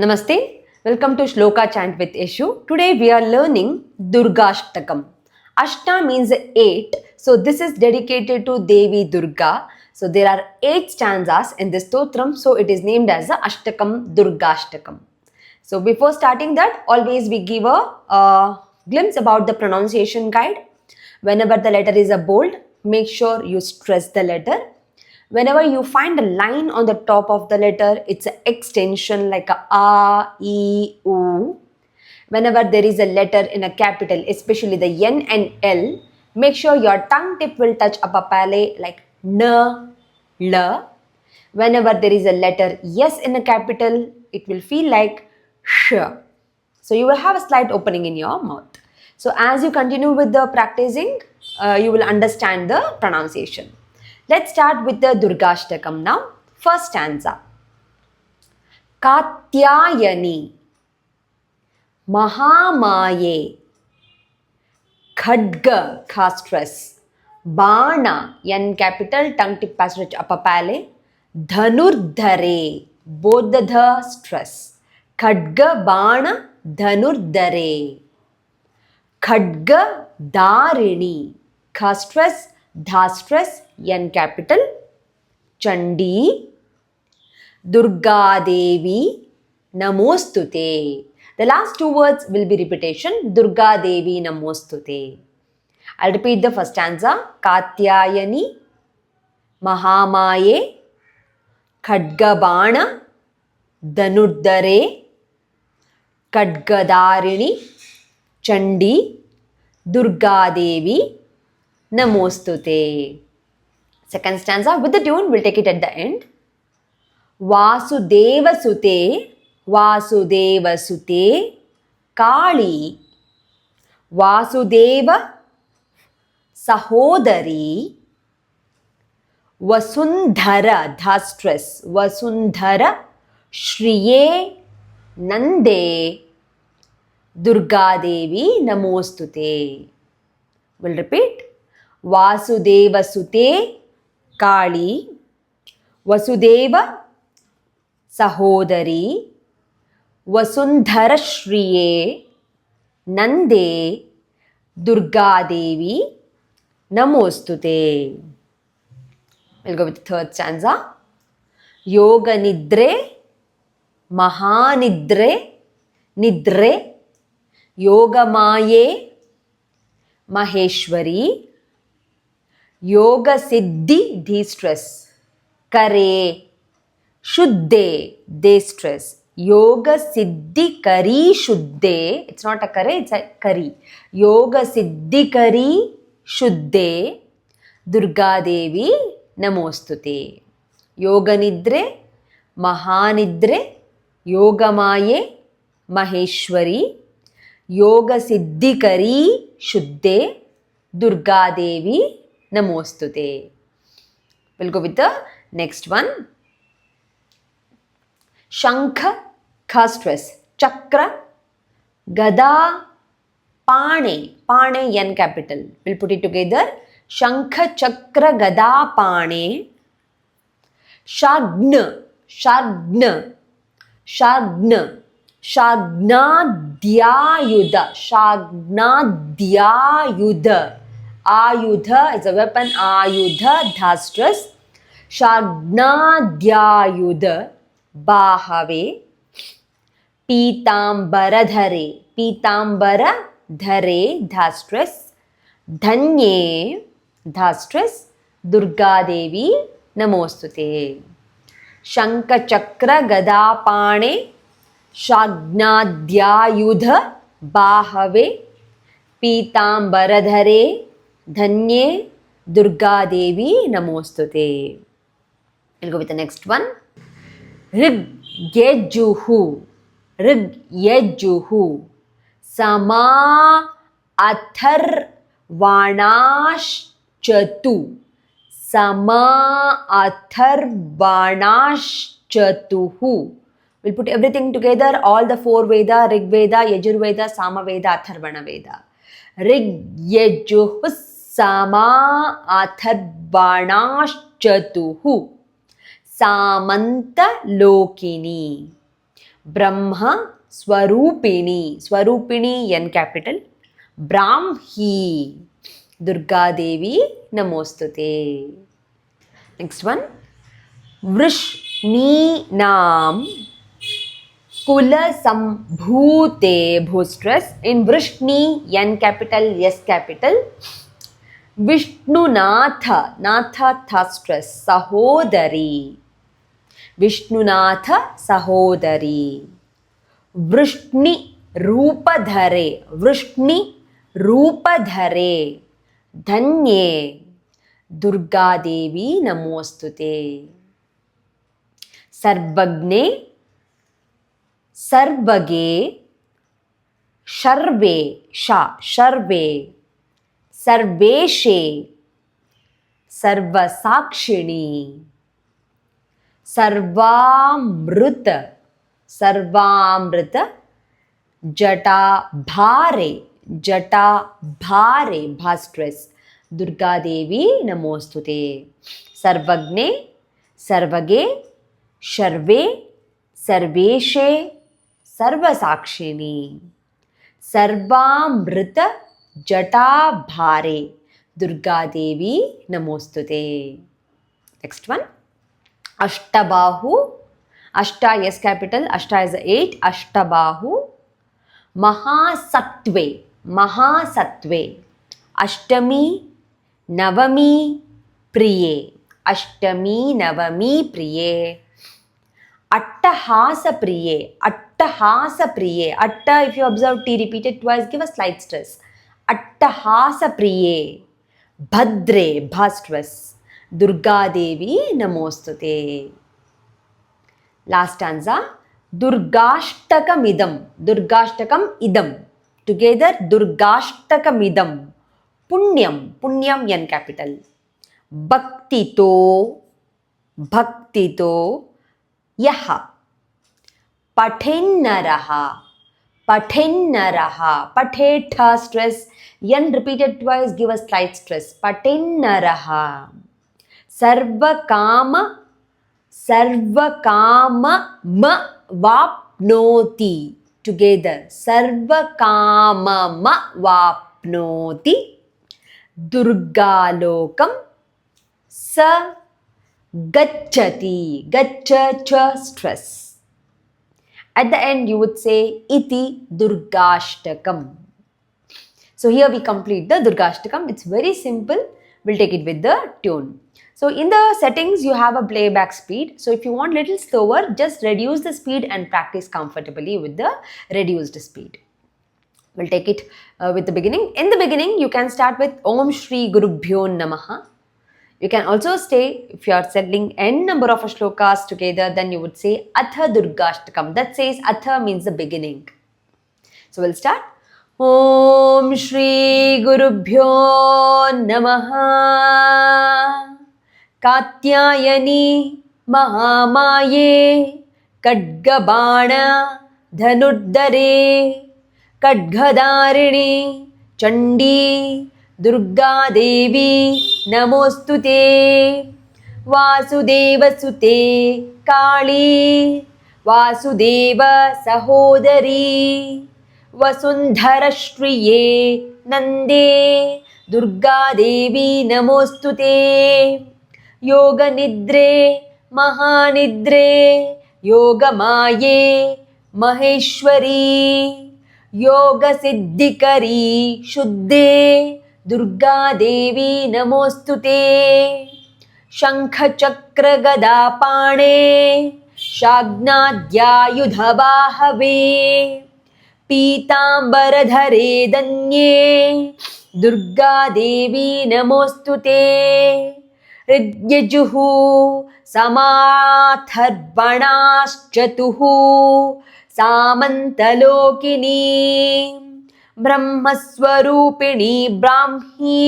Namaste. Welcome to Shloka Chant with Eshu. Today we are learning Durgashtakam. Ashta means 8. So this is dedicated to Devi Durga. So there are 8 stanzas in this stotram. So it is named as the Ashtakam Durgashtakam. So before starting that, always we give a glimpse about the pronunciation guide. Whenever the letter is a bold, make sure you stress the letter. Whenever you find a line on the top of the letter, it's an extension like a, e, u. Whenever there is a letter in a capital, especially the N and L, make sure your tongue tip will touch upper palate like n, l. Whenever there is a letter S in a capital, it will feel like sh. So you will have a slight opening in your mouth. So as you continue with the practicing, you will understand the pronunciation. Let's start with the Durgashtakam now. First stanza. Katyayani Mahamaye Khadga kha stress Bana N capital tongue tip passage upper palate Dhanurdhare both the dha stress Khadga Bana Dhanurdhare Khadga Dharini kha stress dha stress N capital Chandi Durga Devi Namostute. The last two words will be repetition. Durga Devi Namostute. I'll repeat the first stanza. Katyayani Mahamaye Khadgabana Dhanurdhare Khadgadarini Chandi Durga Devi Namostute. Second stanza with the tune, we'll take it at the end. Vasudeva Sute Kali Vasudeva Sahodari Vasundhara dha stress Vasundhara Shriye Nande Durga Devi Namostute. We'll repeat. Vasudeva Sute Kali Vasudeva Sahodari Vasundhara Shriye Nande Durga Devi Namostute. We'll go with the third stanza. Yoga Nidre Mahanidre Nidre Yoga Maye Maheshwari Yoga Siddhi Dhi stress Kare Shuddhe, de stress. Yoga Siddhi Kari Shuddhe. It's not a kare, it's a kari. Yoga Siddhi Kari Shuddhe. Durga Devi Namostute. Yoga Nidre, Mahanidre, Yoga Maye, Maheshwari. Yoga Siddhi Kari Shuddhe. Durga Devi Namostute. We'll go with the next one. Shankha kha stress Chakra Gada Pane Pane N capital. We'll put it together. Shankha Chakra Gada Pane Shagna Shagna Shagna Shagna Dhyayudha Shagna Dhyayudha Ayudha is a weapon. Ayudha dha stress Shagna Dhyayudha Bahave Pitambaradhare Pitambaradhare dha stress Dhanye dha stress Durga Devi Namostute. Shankha Chakra Gada Pane Shagnadhyayudha Bahave Pitambaradhare Dhanye Durga Devi Namostute. We'll go with the next one. Rig Yejuhu Sama Athar Vanash Chatu Sama Athar Vanash Chatuhu. We'll put everything together, all the four Veda, Rig Veda, Yajur Veda, Sama Veda, Atharvana Veda. Rig Yejuhu Sama Athar Vanash Chatuhu Samanta Lokini ब्रह्म स्वरूपिणी, स्वरूपिणी n capital, Brahmi, Durga Devi नमोस्तुते. Next one, वृष्णीनां कुलसम्भूते, भू stress in Vrishni n capital s capital, Vishnunath, नाथ था stress, सहोदरी, विष्णुनाथ सहोदरी. वृष्णि रूपधरे, वृष्णि रूपधरे, धन्ये, दुर्गा देवी नमोस्तुते. सर्वज्ञे, सर्वगे, शर्वे, शा शर्वे, सर्वेशे, सर्वसाक्षिणी, सर्वामृत, सर्वामृत, जटा भारे, जटा भारे, भा स्ट्रेस, दुर्गा देवी नमोस्तुते. सर्वज्ञे, सर्वगे, शर्वे, सर्वेशे, सर्वसाक्षिणी, सर्वामृत जटा भारे, दुर्गा देवी नमोस्तुते. Next one, अष्टबाहु, Ashta yes capital, Ashta is 8, अष्टबाहु, महासत्वे, महासत्वे, अष्टमी नवमी प्रिये, अष्टमी नवमी प्रिये. अट्टहास प्रिये, अट्टहास प्रिये, अट्ट if you observe T repeated twice give a slight stress. अट्टहास प्रिये, भद्रे, भा stress, दुर्गा देवी नमोस्तुते. Last stanza, दुर्गाष्टकमिदं, दुर्गाष्टकम इदम, together दुर्गाष्टकमिदम, Punyam, Punyam n capital, भक्तितो, भक्तितो, यह, पठेन्नरः, पठेन्नरः, पठेठ stress, n repeated twice give a slight stress, पठेन्नरः. सर्वकाम, सर्वकामम वाप्नोति, together सर्वकामम वाप्नोति, दुर्गालोकम स गच्छति, गच्छ च stress. At the end you would say iti durgashtakam. So here we complete the durgashtakam. It's very simple. We'll take it with the tune. So in the settings you have a playback speed. So if you want little slower, just reduce the speed and practice comfortably with the reduced speed. We'll take it with the beginning. In the beginning you can start with Om Shri Gurubhyo Namaha. You can also stay, if you are settling n number of shlokas together, then you would say Atha Durgashtakam. That says Atha means the beginning. So we'll start. Om Shri Gurubhyo Namaha. Katyayani Mahamaye Kadgabana Dhanuddare Kadghadarini Chandi Durga Devi नमोस्तुते. वासुदेवसुते काली, वासुदेव सहोदरी, वसुन्धरश्रिये नंदे, दुर्गा देवी नमोस्तुते. योगनिद्रे महानिद्रे, योगमाये महेश्वरी, योगसिद्धिकरी शुद्धे, दुर्गा देवी नमोस्तुते. शंखचक्र गदापाणे, शाग्नाद्यायुधवाहवे, पीतांबरधरे दन्ये, दुर्गा देवी नमोस्तुते. ऋग्यजुः समाथर्वणाश्चतुः, सामन्तलोकिनी, ब्रह्मस्वरूपिणी ब्राह्मी,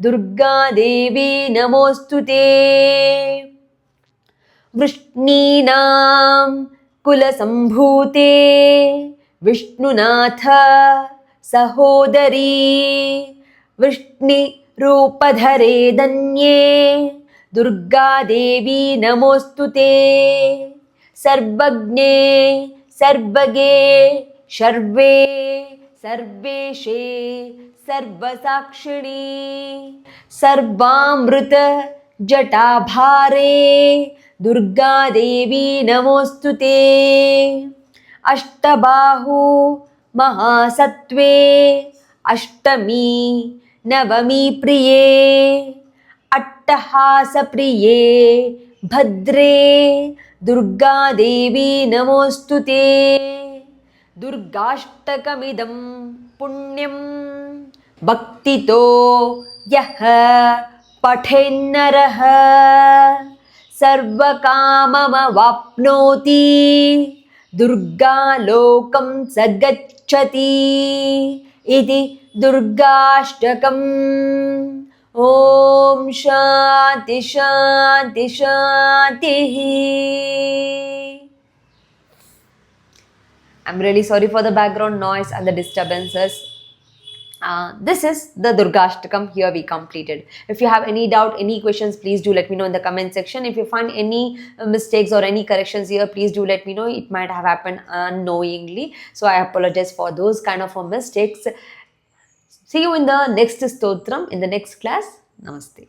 दुर्गा देवी नमोस्तुते. वृष्णीनां कुलसम्भूते, विष्णुनाथ सहोदरी, वृष्णिरूपधरे धन्ये, दुर्गा देवी नमोस्तुते. सर्वज्ञे सर्वगे शर्वे सर्वेशे सर्वसाक्षिणी सर्वामृत जटाभारे दुर्गा देवी नमोस्तुते अष्टबाहु महासत्वे अष्टमी नवमी प्रिये अट्टहास प्रिये भद्रे दुर्गा देवी नमोस्तुते दुर्गाष्टकमिदं पुण्यं भक्तितो यः पठेन्नरः सर्वकाममवाप्नोति दुर्गालोकं स गच्छति इति दुर्गाष्टकम् ॐ शान्ति शान्ति शान्तिः. I'm really sorry for the background noise and the disturbances. This is the Durgashtakam. Here we completed. If you have any doubt, any questions, please do let me know in the comment section. If you find any mistakes or any corrections here, please do let me know. It might have happened unknowingly, so I apologize for those kind of mistakes. See you in the next stotram in the next class. Namaste.